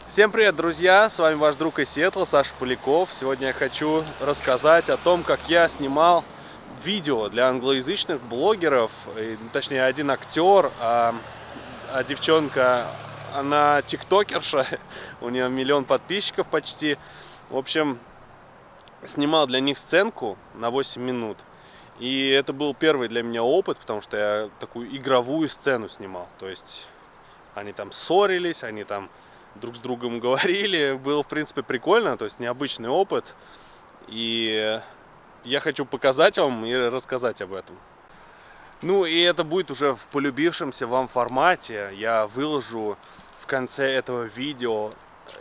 Всем привет, друзья! С вами ваш друг из Сиэтла, Саша Поляков. Сегодня я хочу рассказать о том, как я снимал видео для англоязычных блогеров. Точнее, один актер, а девчонка, она тиктокерша, у нее 1 миллион подписчиков почти. В общем, снимал для них сценку на 8 минут. И это был первый для меня опыт, потому что я такую игровую сцену снимал. То есть они там ссорились, они там друг с другом говорили. Было, в принципе, прикольно, то есть необычный опыт. И я хочу показать вам и рассказать об этом. Ну и это будет уже в полюбившемся вам формате. Я выложу в конце этого видео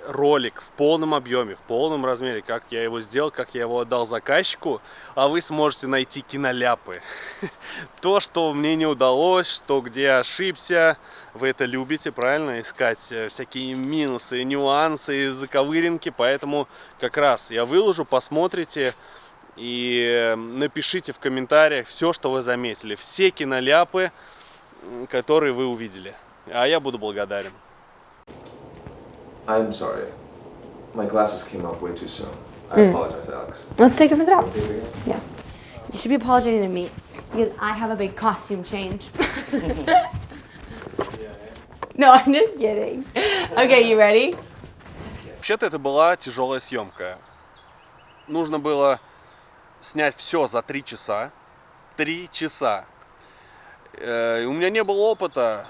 ролик в полном объеме, в полном размере, как я его сделал, как я его отдал заказчику, а вы сможете найти киноляпы. То, что мне не удалось, что где я ошибся, вы это любите, правильно, искать всякие минусы, нюансы, заковыринки, поэтому как раз я выложу, посмотрите и напишите в комментариях все, что вы заметили, все киноляпы, которые вы увидели, а я буду благодарен. I'm sorry. My glasses came off way too soon. I apologize, Alex. Let's take it from the top. Okay, Yeah. You should be apologizing to me because I have a big costume change. No, I'm just kidding. Okay, you ready? Вообще-то это была тяжелая съемка. Нужно было снять все за 3 часа. 3 часа. У меня не было опыта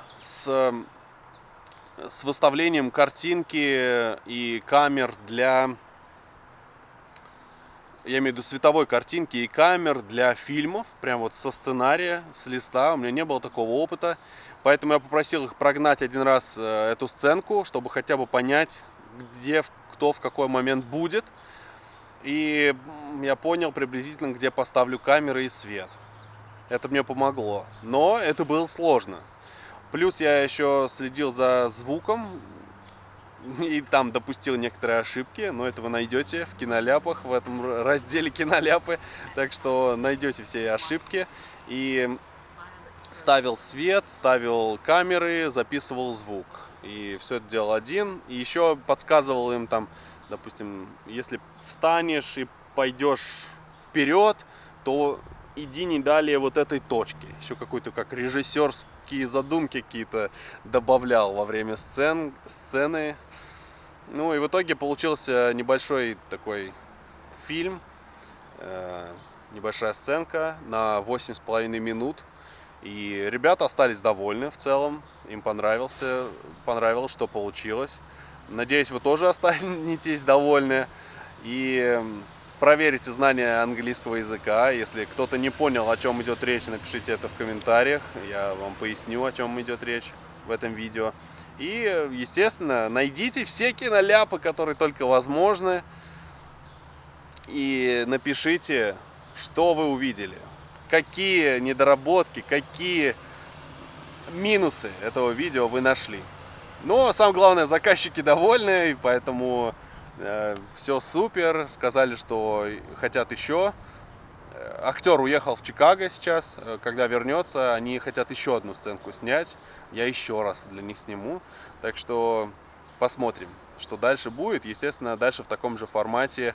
с выставлением картинки и камер для... Я имею в виду световой картинки и камер для фильмов. Прям вот со сценария, с листа. У меня не было такого опыта. Поэтому я попросил их прогнать один раз эту сценку, чтобы хотя бы понять, где кто в какой момент будет. И я понял приблизительно, где поставлю камеры и свет. Это мне помогло. Но это было сложно. Плюс я еще следил за звуком и там допустил некоторые ошибки, но это вы найдете в киноляпах, в этом разделе киноляпы, так что найдете все ошибки. И ставил свет, ставил камеры, записывал звук. И все это делал один. И еще подсказывал им там, допустим, если встанешь и пойдешь вперед, то иди не далее вот этой точки. Еще какой-то как режиссерские задумки какие-то добавлял во время сцены. Ну и в итоге получился небольшой такой фильм, небольшая сценка на 8,5 минут. И ребята остались довольны в целом, им понравилось, что получилось. Надеюсь, вы тоже останетесь довольны. И проверите знания английского языка. Если кто-то не понял, о чем идет речь, напишите это в комментариях. Я вам поясню, о чем идет речь в этом видео. И, естественно, найдите все киноляпы, которые только возможны. И напишите, что вы увидели. Какие недоработки, какие минусы этого видео вы нашли. Но самое главное, заказчики довольны, и поэтому все супер. Сказали, что хотят еще. Актер уехал в Чикаго сейчас. Когда вернется, они хотят еще одну сценку снять. Я еще раз для них сниму. Так что посмотрим, что дальше будет. Естественно, дальше в таком же формате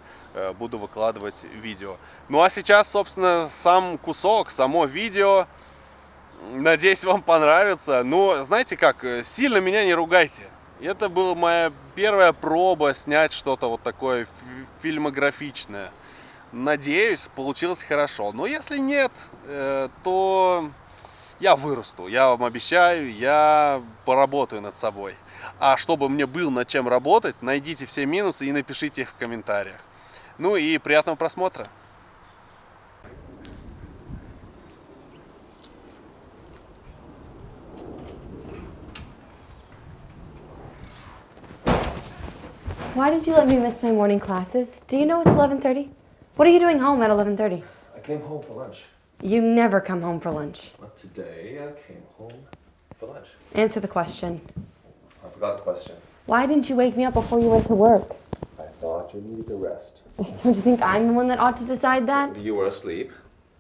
буду выкладывать видео. Ну а сейчас, собственно, сам кусок, само видео. Надеюсь, вам понравится. Но знаете как, сильно меня не ругайте. Это была моя первая проба снять что-то вот такое фильмографичное. Надеюсь, получилось хорошо. Но если нет, то я вырасту. Я вам обещаю, я поработаю над собой. А чтобы мне было над чем работать, найдите все минусы и напишите их в комментариях. Ну и приятного просмотра. Why did you let me miss my morning classes? Do you know it's 11:30? What are you doing home at 11:30? I came home for lunch. You never come home for lunch. Not today. I came home for lunch. Answer the question. I forgot the question. Why didn't you wake me up before you went to work? I thought you needed a rest. So do you think I'm the one that ought to decide that? You were asleep.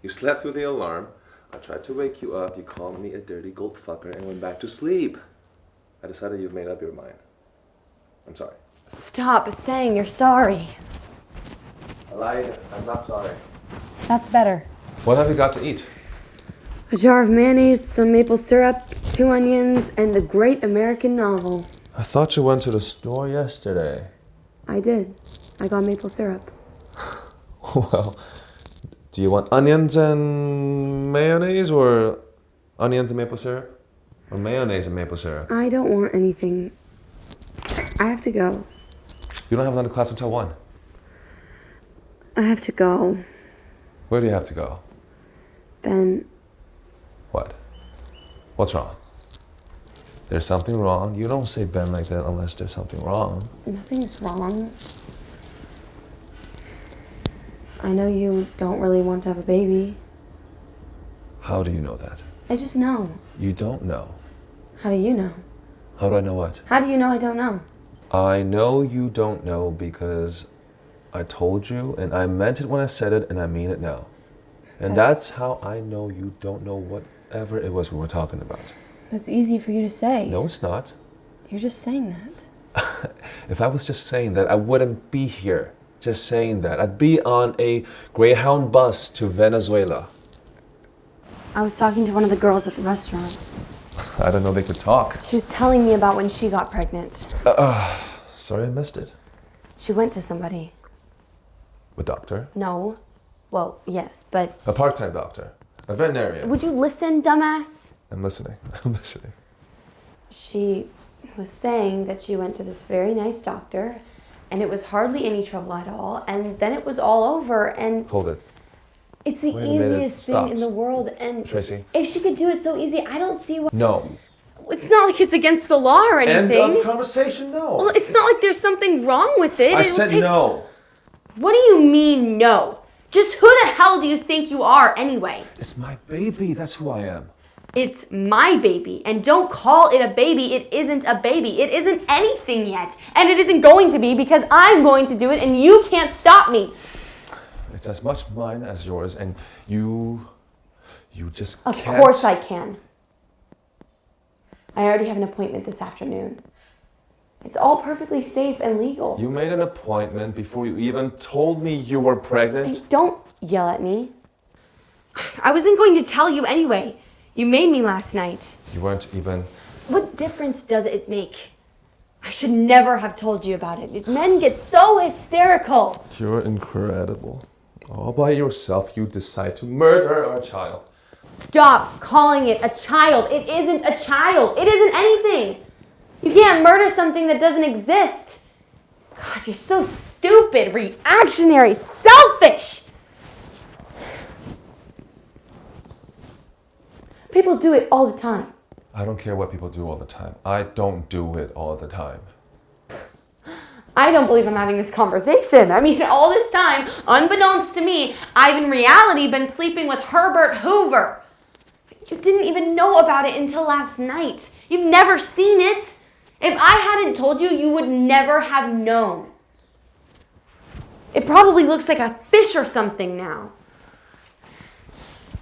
You slept through the alarm. I tried to wake you up. You called me a dirty gold fucker and went back to sleep. I decided you've made up your mind. I'm sorry. Stop saying you're sorry. I lied. I'm not sorry. That's better. What have you got to eat? A jar of mayonnaise, some maple syrup, 2 onions, and the great American novel. I thought you went to the store yesterday. I did. I got maple syrup. Well, do you want onions and mayonnaise or onions and maple syrup? Or mayonnaise and maple syrup? I don't want anything. I have to go. You don't have another class until 1. I have to go. Where do you have to go? Ben, What? What's wrong? There's something wrong. You don't say Ben like that unless there's something wrong. nothing's wrong. I know you don't really want to have a baby. How do you know that? I just know. You don't know. How do you know? How do I know what? How do you know I don't know? I know you don't know because I told you, and I meant it when I said it, and I mean it now. And that's how I know you don't know whatever it was we were talking about. That's easy for you to say. No, it's not. You're just saying that. If I was just saying that, I wouldn't be here just saying that. I'd be on a Greyhound bus to Venezuela. I was talking to one of the girls at the restaurant. I didn't know they could talk. She was telling me about when she got pregnant. Sorry I missed it. She went to somebody. A doctor? No. Well, yes, but... A part-time doctor. A veterinarian. Would you listen, dumbass? I'm listening. I'm listening. She was saying that she went to this very nice doctor, and it was hardly any trouble at all, and then it was all over, and... Hold it. It's the Wait a minute. easiest Stop. thing in the world, and... Tracy. If she could do it so easy, I don't see why... No. It's not like it's against the law or anything. End of conversation, no. Well, it's not like there's something wrong with it. I It will said take- no. What do you mean, no? Just who the hell do you think you are, anyway? It's my baby. That's who I am. It's my baby, and don't call it a baby. It isn't a baby. It isn't anything yet. And it isn't going to be because I'm going to do it, and you can't stop me. It's as much mine as yours, and you just Of can't. course I can. I already have an appointment this afternoon. It's all perfectly safe and legal. You made an appointment before you even told me you were pregnant. Hey, don't yell at me. I wasn't going to tell you anyway. You made me last night. You weren't even... What difference does it make? I should never have told you about it. Men get so hysterical. You're incredible. All by yourself, you decide to murder our child. Stop calling it a child. It isn't a child. It isn't anything. You can't murder something that doesn't exist. God, you're so stupid, reactionary, selfish. People do it all the time. I don't care what people do all the time. I don't do it all the time. I don't believe I'm having this conversation. I mean, all this time, unbeknownst to me, I've in reality been sleeping with Herbert Hoover. You didn't even know about it until last night. You've never seen it. If I hadn't told you, you would never have known. It probably looks like a fish or something now.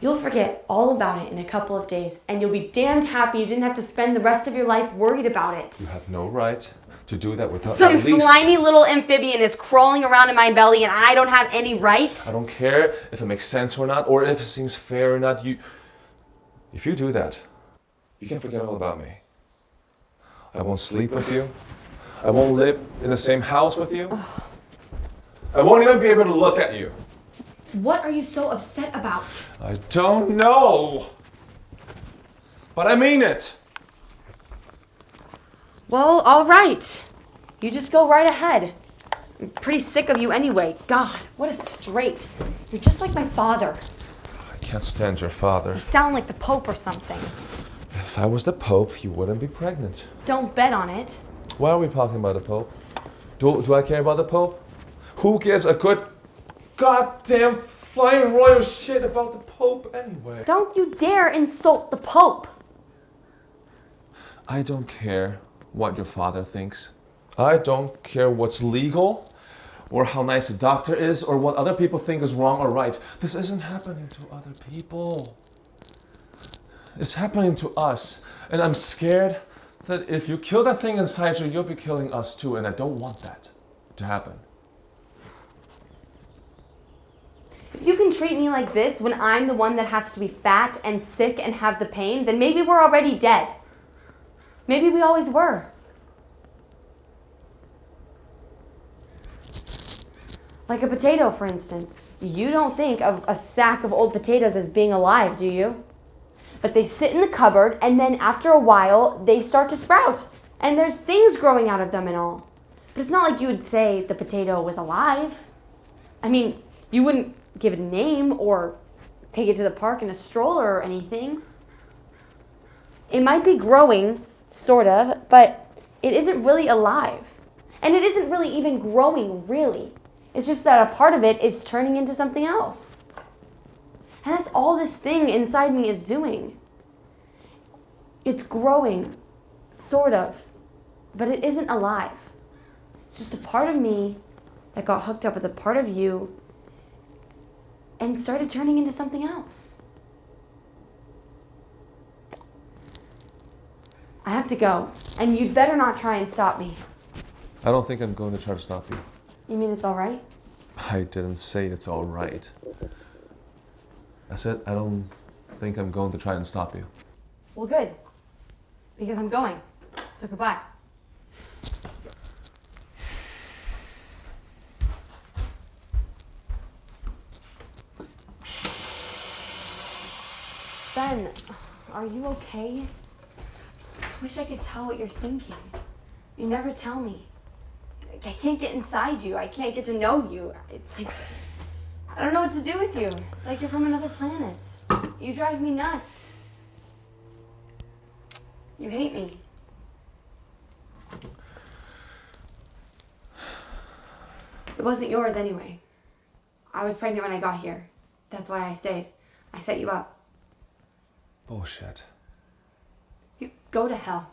You'll forget all about it in a couple of days, and you'll be damned happy you didn't have to spend the rest of your life worried about it. You have no right to do that without Some at least... slimy little amphibian is crawling around in my belly, and I don't have any right? I don't care if it makes sense or not, or if it seems fair or not. If you do that, you can forget all about me. I won't sleep with you. I won't live in the same house with you. I won't even be able to look at you. What are you so upset about? I don't know. But I mean it. Well, all right. You just go right ahead. I'm pretty sick of you anyway. God, what a straight. You're just like my father. I can't stand your father. You sound like the Pope or something. If I was the Pope, you wouldn't be pregnant. Don't bet on it. Why are we talking about the Pope? Do I care about the Pope? Who gives a good goddamn flying royal shit about the Pope anyway? Don't you dare insult the Pope. I don't care what your father thinks. I don't care what's legal or how nice a doctor is or what other people think is wrong or right. This isn't happening to other people. It's happening to us, and I'm scared that if you kill that thing inside you, you'll be killing us too, and I don't want that to happen. If you can treat me like this when I'm the one that has to be fat and sick and have the pain, then maybe we're already dead. Maybe we always were. Like a potato, for instance. You don't think of a sack of old potatoes as being alive, do you? But they sit in the cupboard, and then after a while, they start to sprout. And there's things growing out of them and all. But it's not like you would say the potato was alive. I mean, you wouldn't give it a name or take it to the park in a stroller or anything. It might be growing, sort of, but it isn't really alive. And it isn't really even growing, really. It's just that a part of it is turning into something else. And that's all this thing inside me is doing. It's growing, sort of, but it isn't alive. It's just a part of me that got hooked up with a part of you and started turning into something else. I have to go, and you'd better not try and stop me. I don't think I'm going to try to stop you. You mean it's all right? I didn't say it's all right. I said I don't think I'm going to try and stop you. Well, good, because I'm going. So goodbye. Ben, are you okay? I wish I could tell what you're thinking. You never tell me. I can't get inside you. I can't get to know you. It's like, I don't know what to do with you. It's like you're from another planet. You drive me nuts. You hate me. It wasn't yours anyway. I was pregnant when I got here. That's why I stayed. I set you up. Bullshit. You go to hell.